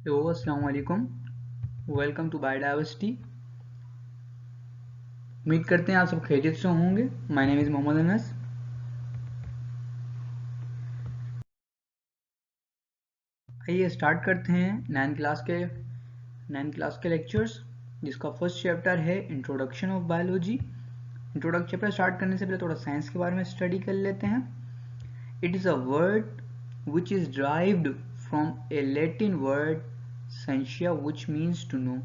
Hello अस्सलाम वालेकुम। Welcome to biodiversity. उम्मीद करते हैं आप सब खैरियत से होंगे। My name is Mohammad Anas. आइए स्टार्ट करते हैं नाइन्थ क्लास के लेक्चर्स, जिसका फर्स्ट चैप्टर है introduction of biology. Introduction chapter start करने से पहले थोड़ा साइंस के बारे में स्टडी कर लेते हैं। It is a word which is derived from a Latin word scientia which means to know।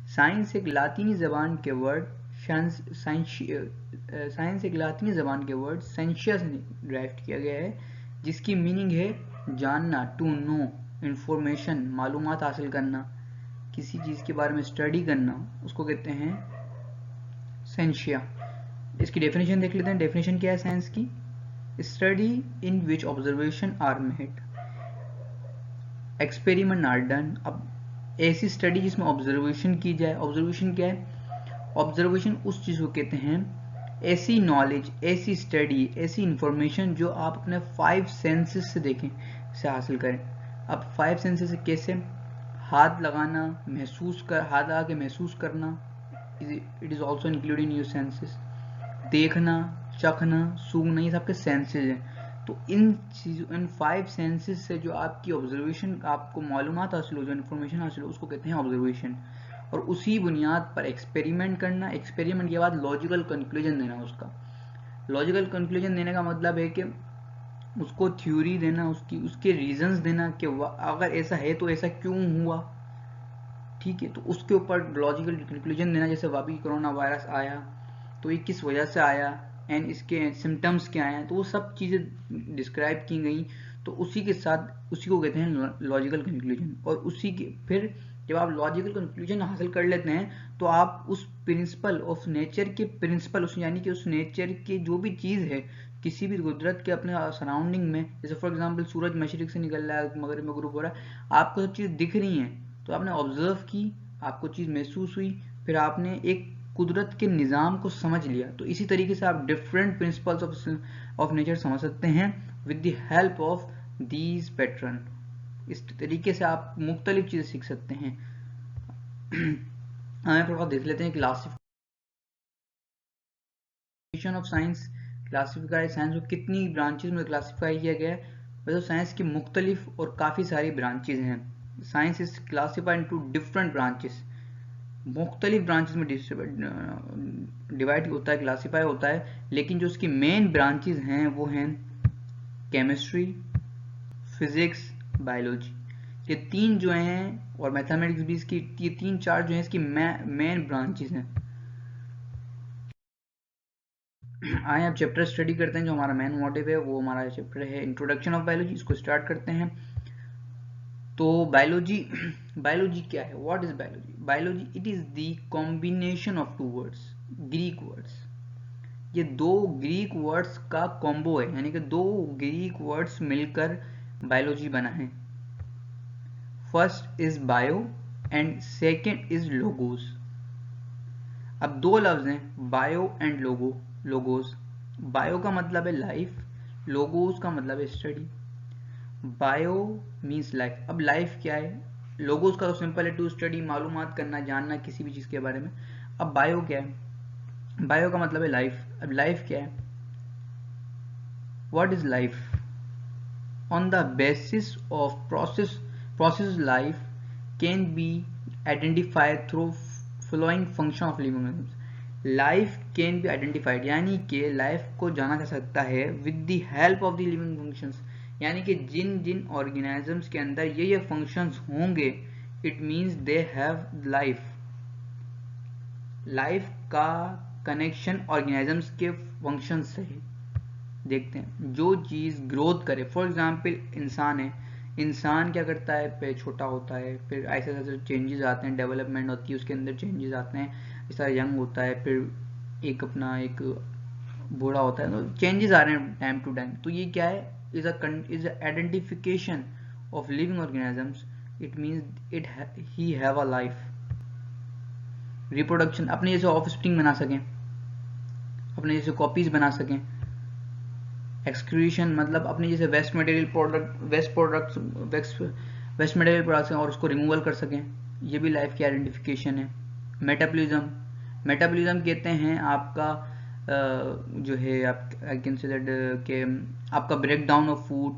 Science एक लातीनी जबान के वर्ड साइंस एक लातीनी जबान के वर्ड साइंशिया से ड्राइव किया गया है, जिसकी मीनिंग है जानना, टू नो, इंफॉर्मेशन, मालूमात हासिल करना, किसी चीज़ के बारे में स्टडी करना, उसको कहते हैं साइंशिया। इसकी डेफिनेशन देख लेते हैं। डेफिनेशन क्या है साइंस की? Study in which observation are made, experiment are done. अब ऐसी स्टडी जिसमें ऑब्जर्वेशन की जाए। ऑब्जर्वेशन क्या है? ऑब्जर्वेशन उस चीज़ को कहते हैं, ऐसी नॉलेज, ऐसी स्टडी, ऐसी इंफॉर्मेशन जो आप अपने 5 सेंसेस से देखें, से हासिल करें। अब 5 सेंसेस से कैसे? हाथ लगाना, हाथ लगा के महसूस करना, it is also include in your senses. देखना, चखना, सूंघना, ये सबके सेंसेस हैं। तो इन 5 सेंसेस से जो आपकी ऑब्जर्वेशन, आपको मालूमात हासिल हो, जो इन्फॉर्मेशन हासिल हो, उसको कहते हैं ऑब्जर्वेशन। और उसी बुनियाद पर एक्सपेरिमेंट करना। एक्सपेरिमेंट के बाद लॉजिकल कंक्लूजन देना उसका। लॉजिकल कंक्लूजन देने का मतलब है कि उसको थ्योरी देना, उसके रीजंस देना कि अगर ऐसा है तो ऐसा क्यों हुआ। ठीक है, तो उसके ऊपर लॉजिकल कंक्लूजन देना। जैसे अभी कोरोना वायरस आया तो ये किस वजह से आया एंड इसके सिम्टम्स क्या हैं, तो वो सब चीज़ें डिस्क्राइब की गई। तो उसी के साथ उसी को कहते हैं लॉजिकल कंक्लूजन। और उसी के फिर जब आप लॉजिकल कंक्लूजन हासिल कर लेते हैं तो आप उस प्रिंसिपल ऑफ नेचर के प्रिंसिपल, उस यानी कि उस नेचर की जो भी चीज़ है, किसी भी कुदरत के अपने सराउंडिंग में, जैसे फॉर एग्जांपल सूरज मशरिक से निकल रहा है, मगरिब में ग्रुप हो रहा है, आपको सब चीज़ दिख रही हैं, तो आपने ऑब्जर्व की, आपको चीज़ महसूस हुई, फिर आपने एक कुदरत के निज़ाम को समझ लिया। तो इसी तरीके से आप डिफरेंट प्रिंसिपल्स ऑफ नेचर समझ सकते हैं with the help of these pattern. इस तरीके से आप मुख्तलिफ चीज़ें सीख सकते हैं। हमें थोड़ा देख लेते हैं classification of science. Classify science को कितनी ब्रांचेज में क्लासिफाई किया गया है? वैसे साइंस की मुख्तलिफ और काफ़ी सारी ब्रांचेज हैं। Science is classified into different branches. मुख्तलिफ ब्रांचेस में डिवाइड होता है, क्लासीफाई होता है। लेकिन जो उसकी मेन ब्रांचेस हैं वो हैं केमिस्ट्री, फिजिक्स, बायोलॉजी। ये तीन जो हैं, और मैथमेटिक्स भी इसकी, ये 3-4 जो हैं इसकी मेन ब्रांचेस हैं। आए अब चैप्टर स्टडी करते हैं। जो हमारा मेन मोटिव है वो हमारा चैप्टर है इंट्रोडक्शन ऑफ बायोलॉजी। इसको स्टार्ट करते हैं। तो बायोलॉजी क्या है? What is biology? Biology it is the combination of 2 words, Greek words. ये 2 ग्रीक वर्ड्स का कॉम्बो है, यानी कि 2 ग्रीक वर्ड्स मिलकर बायोलॉजी बना है। First is bio and second is logos. अब 2 लफ्ज हैं, बायो एंड लोगोस। बायो का मतलब है लाइफ, लोगोस का मतलब है स्टडी। Bio means life. अब लाइफ क्या है? लोगोस का तो सिंपल है, टू स्टडी, मालूमात करना, जानना किसी भी चीज़ के बारे में। अब बायो क्या है? बायो का मतलब है लाइफ। अब लाइफ क्या है? What is life? On the basis of process life can be identified through following function of living organisms। Life can be identified, यानी कि लाइफ को जाना जा सकता है with the help of the living functions, यानी कि जिन जिन ऑर्गेनिजम्स के अंदर ये फंक्शंस होंगे, it means they have life. Life का कनेक्शन ऑर्गेनिजम्स के फंक्शन से है। देखते हैं, जो चीज़ ग्रोथ करे, फॉर एग्जांपल इंसान है, इंसान क्या करता है? पे छोटा होता है, फिर ऐसे ऐसे चेंजेस आते हैं, डेवलपमेंट होती है, उसके अंदर चेंजेस आते हैं, इस तरह यंग होता है, फिर एक बूढ़ा होता है, तो चेंजेस आ रहे हैं टाइम टू टाइम। तो ये क्या है? Is identification of living organisms. It means he have a life. Reproduction, अपने जैसे ऑफ स्प्रिंग बना सकें, अपने जैसे कॉपीज बना सकें। एक्सक्रीशन मतलब अपने जैसे वेस्ट वेस्ट मटेरियल प्रोडक्ट्स और उसको रिमूवल कर सकें, ये भी लाइफ की आइडेंटिफिकेशन है। मेटाबॉलिज्म, मेटाबॉलिज्म कहते हैं आपका जो है आप आई कैन से दैट के आपका ब्रेक डाउन ऑफ फूड,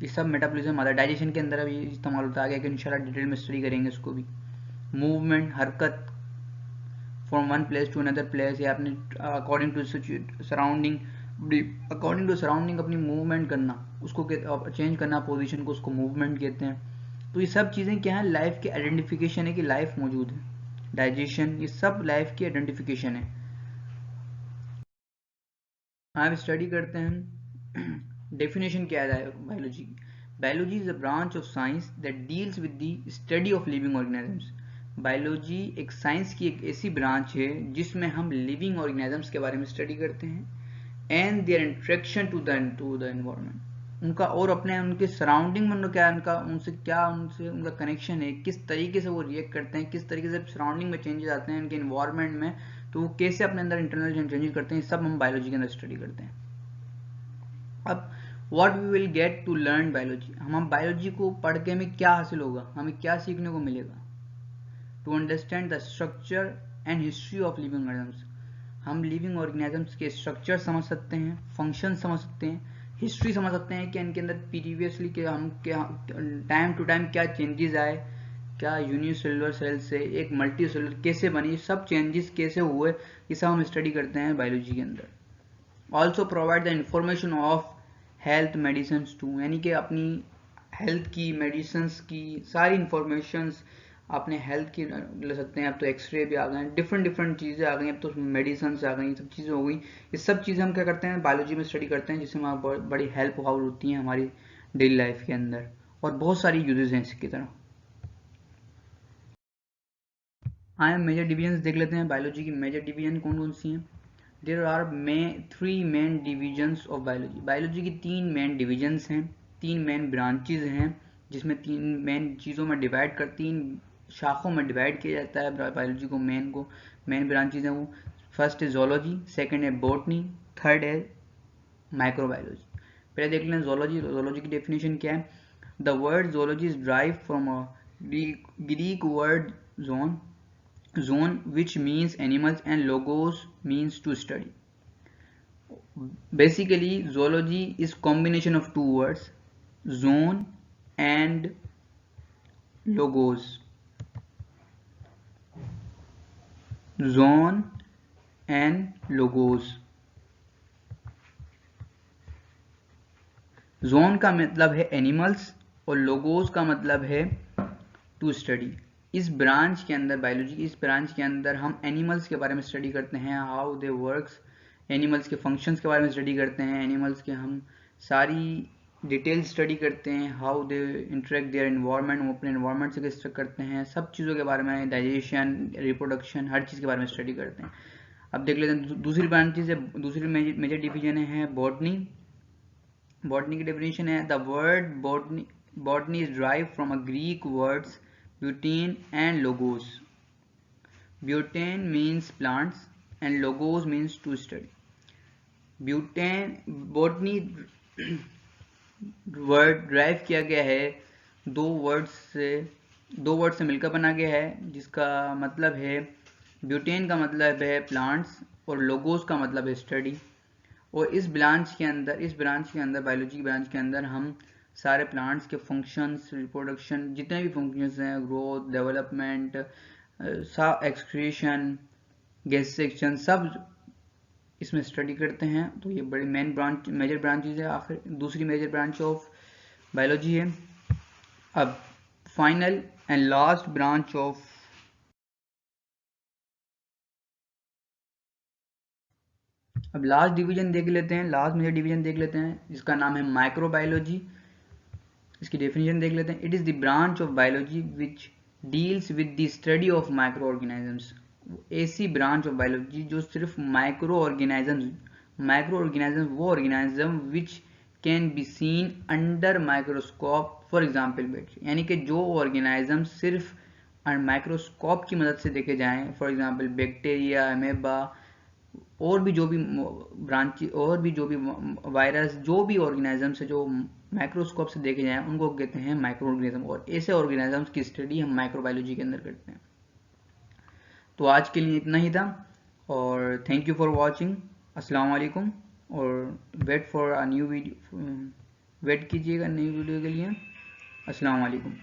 ये सब मेटाबॉलिज्म आता है। डाइजेशन के अंदर अभी इस्तेमाल होता है, आगे इंशाल्लाह डिटेल में स्टडी करेंगे इसको भी। मूवमेंट, हरकत, from one place to another place, या अपने according to surrounding, according to surrounding अपनी मूवमेंट करना, उसको चेंज करना पोजीशन को, उसको मूवमेंट कहते हैं। तो ये सब चीज़ें क्या है, लाइफ की आइडेंटिफिकेशन है कि लाइफ मौजूद है। डाइजेशन, ये सब लाइफ की आइडेंटिफिकेशन है। हम स्टडी करते हैं डेफिनेशन क्या है बायोलॉजी की। Biology is a branch of science that deals with the study of living organisms. Biology एक साइंस की एक ऐसी ब्रांच है जिसमें हम लिविंग ऑर्गेनिजम्स के बारे में स्टडी करते हैं and their interaction to the environment, उनका और अपने उनके सराउंडिंग में क्या उनसे उनका कनेक्शन है, किस तरीके से वो रिएक्ट करते हैं, किस तरीके से सराउंडिंग में चेंजेस आते हैं उनके एनवायरनमेंट में, तो वो कैसे अपने अंदर इंटरनल चेंजेस करते हैं, सब हम बायोलॉजी के अंदर स्टडी करते हैं। अब what we will get to learn biology, हम बायोलॉजी को पढ़ के हमें क्या हासिल होगा, हमें क्या सीखने को मिलेगा। To understand the structure and history of living organisms, हम लिविंग ऑर्गेनिजम्स के स्ट्रक्चर समझ सकते हैं, फंक्शन समझ सकते हैं, हिस्ट्री समझ सकते हैं कि इनके अंदर प्रीवियसली के हम क्या टाइम टू टाइम क्या चेंजेस आए, क्या यूनिसेलुलर सेल से एक मल्टी सेलुलर कैसे बनी, सब चेंजेस कैसे हुए, ये सब हम स्टडी करते हैं बायोलॉजी के अंदर। Also provide the information of health medicine too, यानी कि अपनी हेल्थ की, मेडिसिन की सारी इंफॉर्मेशंस अपने हेल्थ की ले सकते हैं। अब तो एक्सरे भी आ गए हैं, डिफरेंट चीज़ें आ गई, अब तो मेडिसिन आ गई, सब चीज़ें हो गई। ये सब चीज़ें हम क्या करते हैं बायोलॉजी में स्टडी करते हैं, जिससे हमारी बड़ी हेल्प होती है हमारी डेली लाइफ के अंदर, और बहुत सारी यूजेस हैं इसकी तरह। आए मेजर डिवीजन देख लेते हैं बायोलॉजी की। मेजर डिवीजन कौन कौन सी हैं? There are three main divisions of biology. Biology की तीन मेन डिविजन्स हैं, तीन मेन ब्रांचेज हैं, जिसमें तीन मेन चीज़ों में डिवाइड कर, तीन शाखों में डिवाइड किया जाता है बायोलॉजी को। मेन ब्रांचेज हैं वो, फर्स्ट है जोलॉजी, सेकंड है बॉटनी, थर्ड है माइक्रोबायोलॉजी। पहले देख लें जोलॉजी। जोलॉजी की डेफिनेशन क्या है? The word zoology is drive from a Greek word zone which means animals and logos means to study. Basically zoology is combination of two words, zone and logos. Zone and logos. Zone का मतलब है animals और logos का मतलब है to study. इस branch के अंदर, बायोलॉजी की इस ब्रांच के अंदर हम एनिमल्स के बारे में स्टडी करते हैं, हाउ दे वर्क्स, एनिमल्स के फंक्शंस के बारे में स्टडी करते हैं, एनिमल्स के हम सारी डिटेल स्टडी करते हैं, how they interact their environment, वो अपने एनवायरनमेंट से कैसे करते हैं, सब चीज़ों के बारे में, डाइजेशन, रिप्रोडक्शन, हर चीज़ के बारे में स्टडी करते हैं। अब देख लेते हैं दूसरी ब्रांचेज है, दूसरी मेजर डिवीजन है बॉटनी। बॉटनी की डेफिनेशन है the word botany is drive from a Greek words butane and logos. Butane means plants and logos means to study. Butane botany word drive किया गया है दो वर्ड से मिलकर बना गया है, जिसका मतलब है ब्यूटेन का मतलब है प्लांट्स और लोगोस का मतलब है स्टडी। और इस ब्रांच के अंदर बायोलॉजी की ब्रांच के अंदर हम सारे प्लांट्स के फंक्शंस, रिप्रोडक्शन, जितने भी फंक्शंस हैं, growth, development, excretion, gas section, सब इसमें स्टडी करते हैं। तो ये बड़ी मेजर ब्रांचेज है। आखिर दूसरी मेजर ब्रांच ऑफ बायोलॉजी है। अब final and last branch of अब लास्ट डिवीजन देख लेते हैं, लास्ट मेजर डिवीजन देख लेते हैं, जिसका नाम है माइक्रोबायोलॉजी। इसकी डेफिनेशन देख लेते हैं। It is the branch of biology which deals with the study of micro organisms. ऐसी ब्रांच ऑफ बायोलॉजी जो सिर्फ माइक्रो ऑर्गेनिजम्स वो organism which can be seen under microscope, for example bacteria, यानी कि जो ऑर्गेनिज्म सिर्फ माइक्रोस्कोप की मदद से देखे जाएं, फॉर एग्जाम्पल बैक्टीरिया, अमेबा, और भी जो भी वायरस, जो भी ऑर्गेनिजम्स है जो माइक्रोस्कोप से देखे जाएं उनको कहते हैं माइक्रो ऑर्गेनिज्म, और ऐसे ऑर्गेनिजम्स की स्टडी हम माइक्रोबायोलॉजी के अंदर करते हैं। तो आज के लिए इतना ही था, और थैंक यू फॉर वॉचिंग। अस्सलाम वालेकुम, और wait for a new video, wait कीजिएगा नई वीडियो के लिए। अस्सलाम वालेकुम।